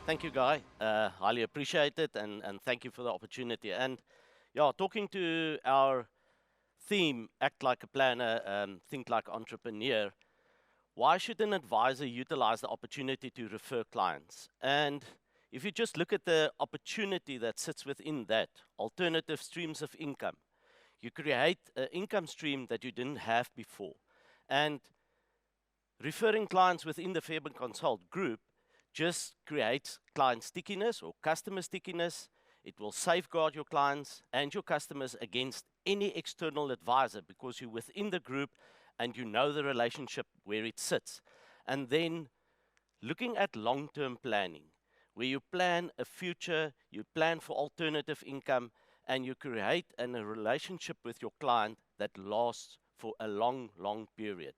Thank you, Guy. Highly appreciate it, and thank you for the opportunity. And yeah, talking to our theme, act like a planner, think like entrepreneur. Why should an advisor utilize the opportunity to refer clients? And if you just look at the opportunity that sits within that, alternative streams of income, you create an income stream that you didn't have before. And referring clients within the Fairbairn Consult group just creates client stickiness or customer stickiness. It will safeguard your clients and your customers against any external advisor because you're within the group and you know the relationship where it sits. And then looking at long-term planning, where you plan a future, you plan for alternative income, and you create a relationship with your client that lasts for a long, long period.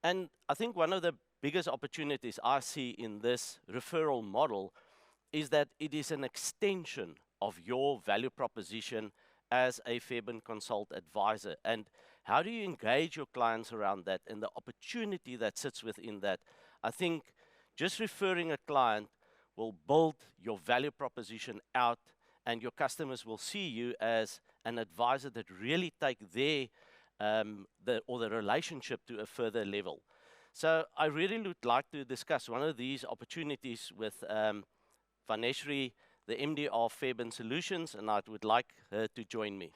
And I think one of the biggest opportunities I see in this referral model is that it is an extension of your value proposition as a Fairbairn Consult advisor. And how do you engage your clients around that and the opportunity that sits within that? I think just referring a client will build your value proposition out, and your customers will see you as an advisor that really take the relationship to a further level. So I really would like to discuss one of these opportunities with Vaneshree, the MD of Fairbairn Solutions, and I would like her to join me.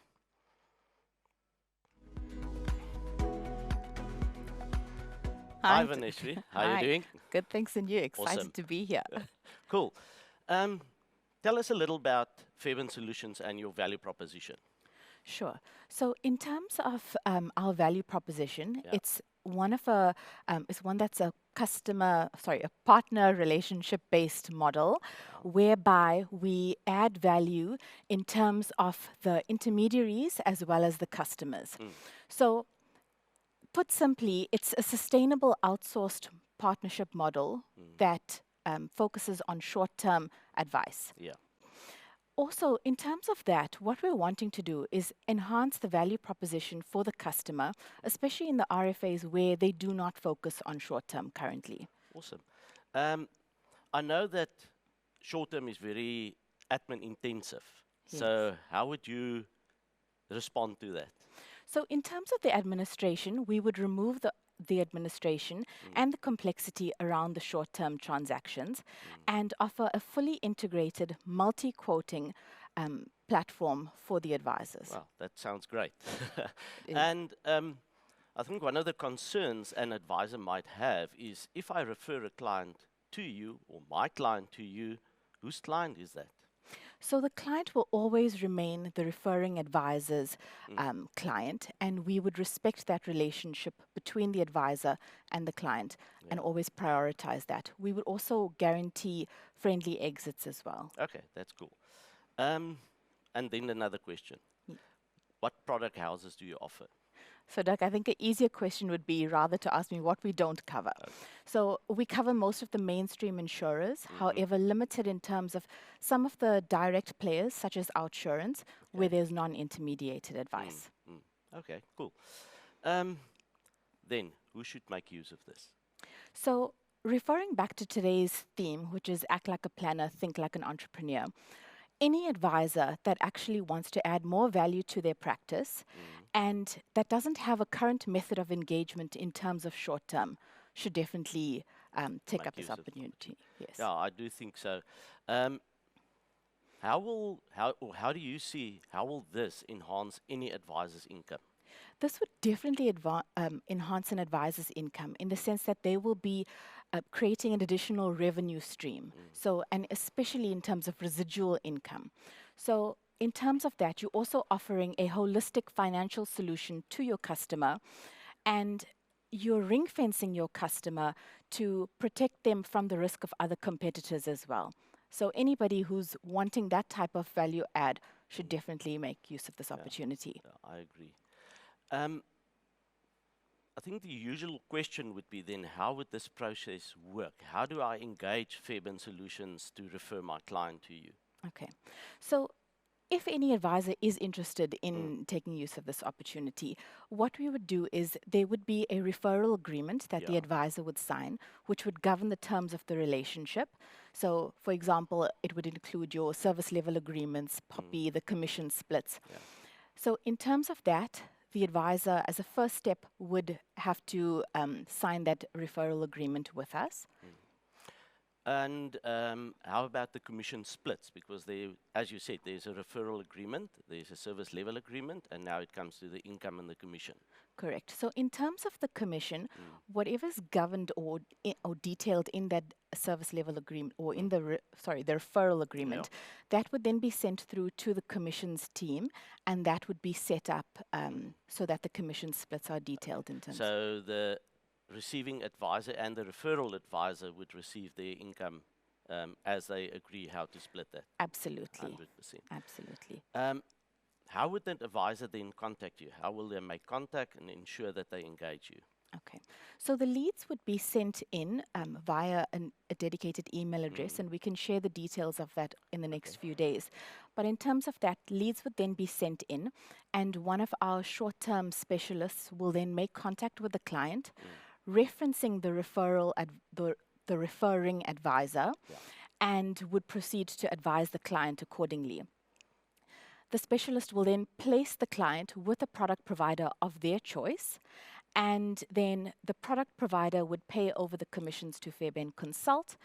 Hi, Vaneshree. How are you doing? Good, thanks, and you? Excited Awesome. to be here. Cool. Tell us a little about Fairbairn Solutions and your value proposition. Sure. So, in terms of our value proposition, Yeah. it's one that's a partner relationship-based model, whereby we add value in terms of the intermediaries as well as the customers. So, put simply, it's a sustainable outsourced partnership model that focuses on short-term advice. Yeah. Also, in terms of that, what we're wanting to do is enhance the value proposition for the customer, especially in the RFAs where they do not focus on short-term currently. Awesome. I know that short-term is very admin intensive. Yes. So how would you respond to that? So in terms of the administration, we would remove the administration and the complexity around the short-term transactions and offer a fully integrated multi-quoting platform for the advisors. Wow, that sounds great. And I think one of the concerns an advisor might have is if I refer a client to you or my client to you, whose client is that? So the client will always remain the referring advisor's client, and we would respect that relationship between the advisor and the client and always prioritize that. We would also guarantee friendly exits as well. Okay, that's cool. And then another question. What product houses do you offer? So, Dirk, I think an easier question would be rather to ask me what we don't cover. Okay. So, we cover most of the mainstream insurers, however, limited in terms of some of the direct players, such as OUTsurance, where there's non-intermediated advice. Okay, cool. Then, who should make use of this? So, referring back to today's theme, which is act like a planner, think like an entrepreneur, any advisor that actually wants to add more value to their practice and that doesn't have a current method of engagement in terms of short term should definitely take up this opportunity. Yes. Yeah, I do think so. How do you see, how will this enhance any advisor's income? This would definitely enhance an advisor's income in the sense that they will be creating an additional revenue stream. So, and especially in terms of residual income. So, in terms of that, you're also offering a holistic financial solution to your customer, and you're ring fencing your customer to protect them from the risk of other competitors as well. So, anybody who's wanting that type of value add should definitely make use of this opportunity. Yeah, I agree. I think the usual question would be then, how would this process work? How do I engage Fairbairn Solutions to refer my client to you? Okay. So if any advisor is interested in taking use of this opportunity, what we would do is there would be a referral agreement that the advisor would sign, which would govern the terms of the relationship. So, for example, it would include your service level agreements, POPI, the commission splits. Yeah. So in terms of that, the advisor, as a first step, would have to sign that referral agreement with us. And how about the commission splits? Because they, as you said, there's a referral agreement, there's a service level agreement, and now it comes to the income and the commission. Correct. So in terms of the commission, whatever's governed or detailed in that service level agreement or in the the referral agreement, that would then be sent through to the commissions team, and that would be set up so that the commission splits are detailed in terms. So the receiving advisor and the referral advisor would receive their income as they agree how to split that. Absolutely. 100%. Absolutely. How would that advisor then contact you? How will they make contact and ensure that they engage you? Okay, so the leads would be sent in via a dedicated email address, and we can share the details of that in the next few days. But in terms of that, leads would then be sent in, and one of our short-term specialists will then make contact with the client, referencing the the referring advisor, and would proceed to advise the client accordingly. The specialist will then place the client with a product provider of their choice, and then the product provider would pay over the commissions to Fairbairn Consult,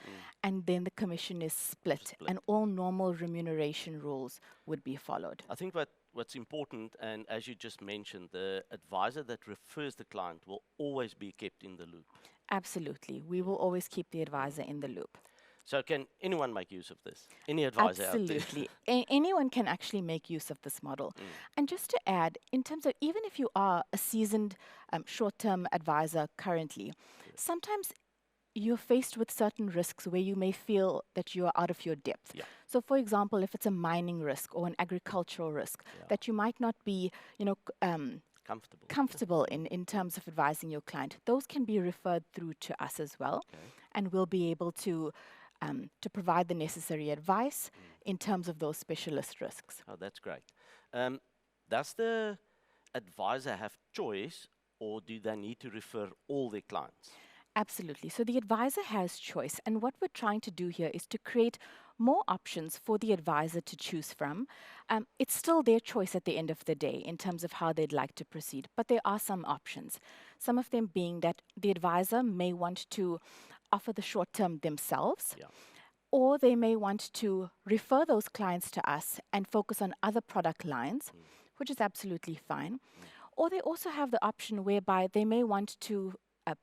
and then the commission is split, and all normal remuneration rules would be followed. I think what's important, and as you just mentioned, the advisor that refers the client will always be kept in the loop. Absolutely. We will always keep the advisor in the loop. So can anyone make use of this? Any advisor out there? Absolutely. Anyone can actually make use of this model. And just to add, in terms of even if you are a seasoned short-term advisor currently, sometimes you're faced with certain risks where you may feel that you are out of your depth. So for example, if it's a mining risk or an agricultural risk, that you might not be, comfortable in terms of advising your client, those can be referred through to us as well, and we'll be able to provide the necessary advice in terms of those specialist risks. Oh, that's great. Does the advisor have choice, or do they need to refer all their clients? Absolutely. So the advisor has choice, and what we're trying to do here is to create more options for the advisor to choose from. It's still their choice at the end of the day in terms of how they'd like to proceed, but there are some options. Some of them being that the advisor may want to offer the short term themselves, or they may want to refer those clients to us and focus on other product lines, which is absolutely fine. Or they also have the option whereby they may want to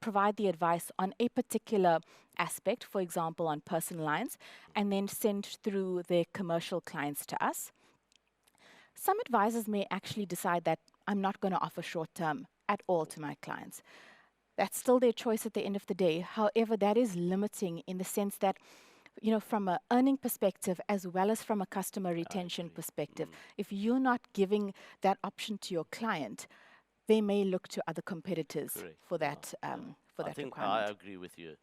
provide the advice on a particular aspect, for example, on personal lines, and then send through their commercial clients to us. Some advisors may actually decide that I'm not going to offer short term at all to my clients. That's still their choice at the end of the day. However, that is limiting in the sense that, from an earning perspective as well as from a customer retention perspective, if you're not giving that option to your client, they may look to other competitors for that I think requirement. I agree with you.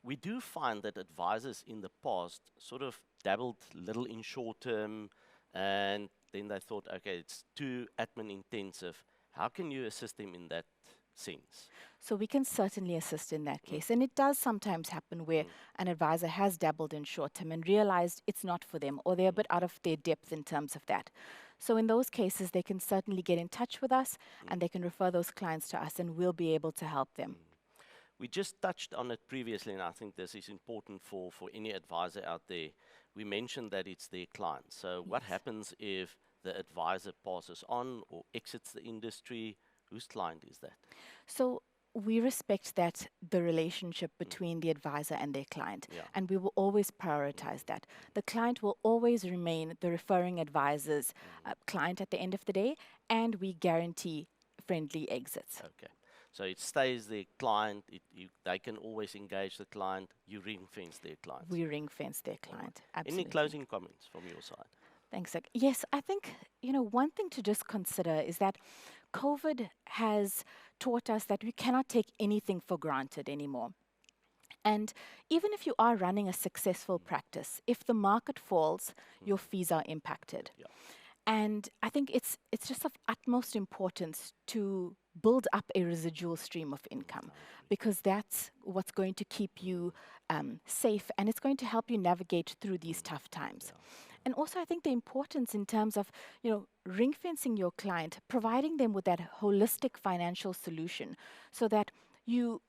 We do find that advisors in the past sort of dabbled little in short term, and then they thought, okay, it's too admin intensive. How can you assist them in that sense? So we can certainly assist in that case. And it does sometimes happen where an advisor has dabbled in short term and realized it's not for them, or they're a bit out of their depth in terms of that. So in those cases, they can certainly get in touch with us and they can refer those clients to us, and we'll be able to help them. We just touched on it previously, and I think this is important for any advisor out there. We mentioned that it's their client. So what happens if the advisor passes on or exits the industry? Whose client is that? So we respect that the relationship between the advisor and their client, and we will always prioritize that. The client will always remain the referring advisor's client at the end of the day, and we guarantee friendly exits. Okay. So it stays their client, they can always engage the client, you ring-fence their client. We ring-fence their client, absolutely. Any closing comments from your side? Thanks, Dirk. Yes, I think, one thing to just consider is that COVID has taught us that we cannot take anything for granted anymore. And even if you are running a successful practice, if the market falls, your fees are impacted. And I think it's just of utmost importance to build up a residual stream of income, because that's what's going to keep you safe, and it's going to help you navigate through these tough times. And also, I think the importance in terms of, ring fencing your client, providing them with that holistic financial solution, so that you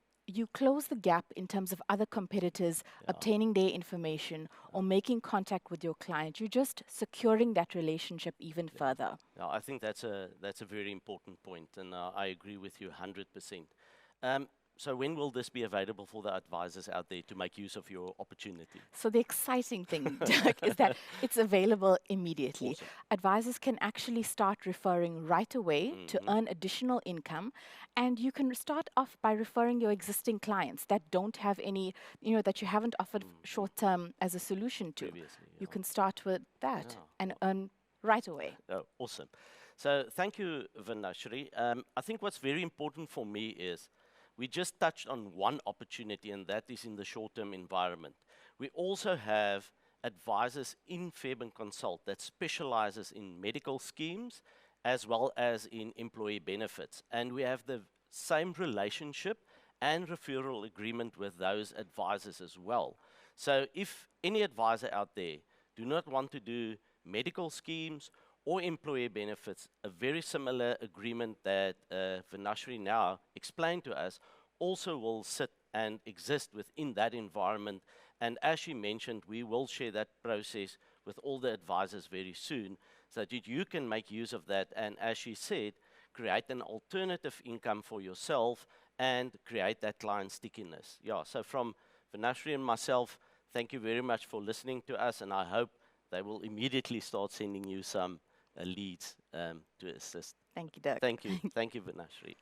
close the gap in terms of other competitors obtaining their information or making contact with your client. You're just securing that relationship even further. Yeah, I think that's a very important point, and I agree with you 100%. So when will this be available for the advisors out there to make use of your opportunity? So the exciting thing, Dirk, is that it's available immediately. Awesome. Advisors can actually start referring right away to earn additional income, and you can start off by referring your existing clients that don't have any, that you haven't offered short term as a solution to. Previously, You can start with that and earn right away. Oh, awesome. So thank you, Vaneshree. I think what's very important for me is we just touched on one opportunity, and that is in the short-term environment. We also have advisors in Fairbairn Consult that specializes in medical schemes as well as in employee benefits. And we have the same relationship and referral agreement with those advisors as well. So if any advisor out there do not want to do medical schemes or employee benefits, a very similar agreement that Vaneshree now explained to us also will sit and exist within that environment. And as she mentioned, we will share that process with all the advisors very soon, so that you can make use of that, and as she said, create an alternative income for yourself and create that client stickiness. Yeah, so from Vaneshree and myself, thank you very much for listening to us, and I hope they will immediately start sending you some leads to assist. Thank you, Dirk. Thank you. Thank you, Vaneshree.